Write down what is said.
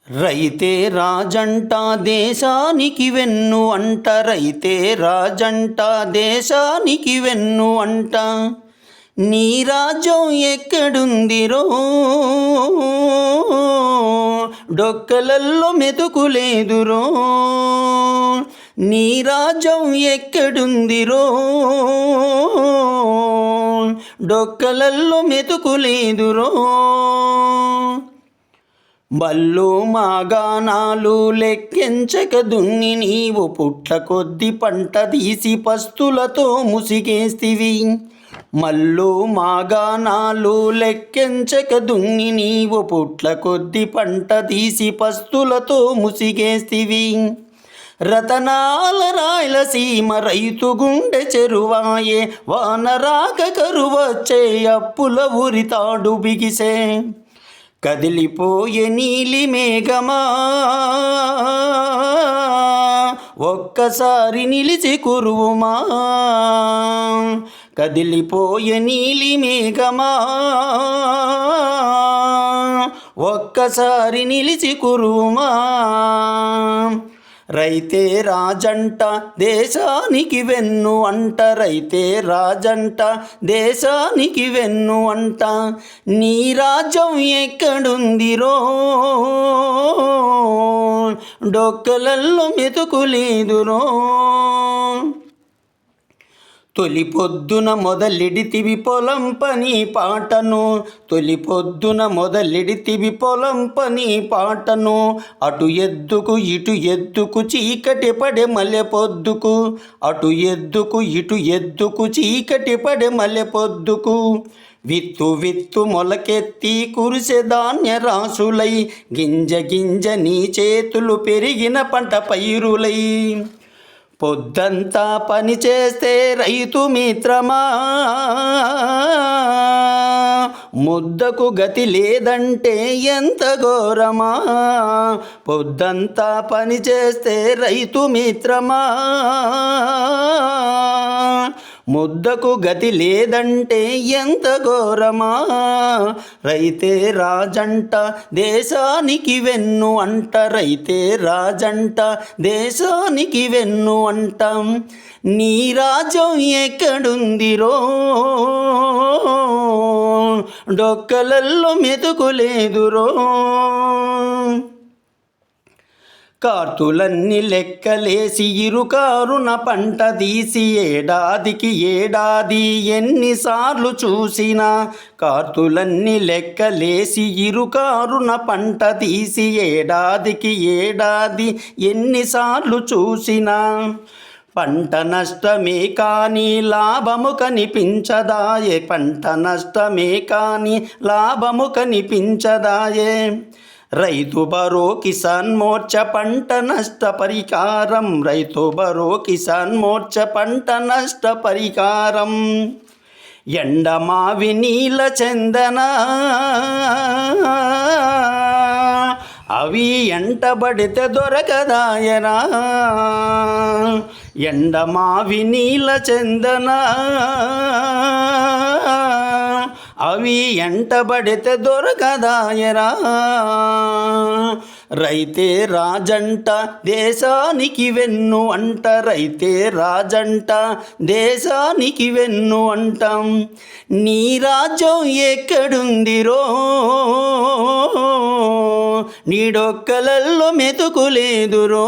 రైతే రాజంట దేశానికి వెన్ను అంట, రైతే రాజంట దేశానికి వెన్ను అంట. నీ రాజ్యం ఎక్కడుందిరో, డొక్కలల్లో మెతుకులేదురో. నీ రాజ్యం ఎక్కడుందిరో, డొక్కలల్లో మెతుకులేదురో. బళ్ళు మాగానాలు లెక్కించక దున్ని నీవు పుట్ల కొద్ది పంట తీసి పస్తులతో ముసిగేస్తివి. మళ్ళు మాగానాలు లెక్కించక దున్ని నీవు పుట్ల కొద్ది పంట తీసి పస్తులతో ముసిగేస్తివి. రతనాల రాయలసీమ రైతు గుండె చెరువాయే, వానరాక కరువచ్చే అప్పుల ఉరితాడు బిగిసే. కదిలిపోయే నీలి మేఘమా, ఒక్కసారి నిలిచి కురువుమా. కదిలిపోయే నీలి మేఘమా, ఒక్కసారి నిలిచి కురువుమా. రైతే రాజంట దేశానికి వెన్ను అంట, రైతే రాజంట దేశానికి వెన్ను అంట. నీ రాజ్యం ఎక్కడుందిరో, డొక్కలల్లో మెతుకులేదురో. తొలి పొద్దున మొదలెడితివి పొలం పని పాటను, తొలి పొద్దున మొదలెడితివి పొలం పని పాటను. అటు ఎద్దుకు ఇటు ఎద్దుకు చీకటి పడే మల్లె పొద్దుకు, అటు ఎద్దుకు ఇటు ఎద్దుకు చీకటి పడే మల్లె పొద్దుకు. విత్తు విత్తు మొలకెత్తి కురిసే ధాన్య రాసులై, గింజ గింజ నీ చేతులు పెరిగిన పంట పైరులై. పొద్దంతా పని చేస్తే రైతు మిత్రమా, ముద్దకు గతి లేదంటే ఎంత ఘోరమా. పొద్దంతా పని చేస్తే రైతు మిత్రమా, ముద్దకు గతి లేదంటే ఎంత ఘోరమా. రైతే రాజంట దేశానికి వెన్ను అంట, రైతే రాజంట దేశానికి వెన్ను అంటాం. నీ రాజ్యం ఎక్కడుందిరో, డొక్కలల్లో మెతుకులేదురో. కార్తులన్నీ లెక్కలేసి ఇరుకారున పంట తీసి, ఏడాదికి ఏడాది ఎన్నిసార్లు చూసినా. కార్తులన్నీ లెక్కలేసి ఇరుకారున పంట తీసి, ఏడాదికి ఏడాది ఎన్నిసార్లు చూసినా. పంట నష్టమే కానీ లాభము కనిపించదాయే, పంట నష్టమే కానీ లాభము కనిపించదాయే. రైతు భరో కిసాన్ మోర్చా పంట నష్ట పరిహారం, రైతు భరో కిసాన్ మోర్చా పంట నష్ట పరిహారం. ఎండమావి నీల చందన అవి ఎంటబడితే దొరకదాయనా. ఎండమావి నీల చందన అవి ఎంటబడితే దొరకదాయరా. రైతే రాజంట దేశానికి వెన్ను అంట, రైతే రాజంట దేశానికి వెన్ను అంటాం. నీ రాజ్యం ఎక్కడుందిరో, నీ డొక్కలల్లో మెతుకులేదురో.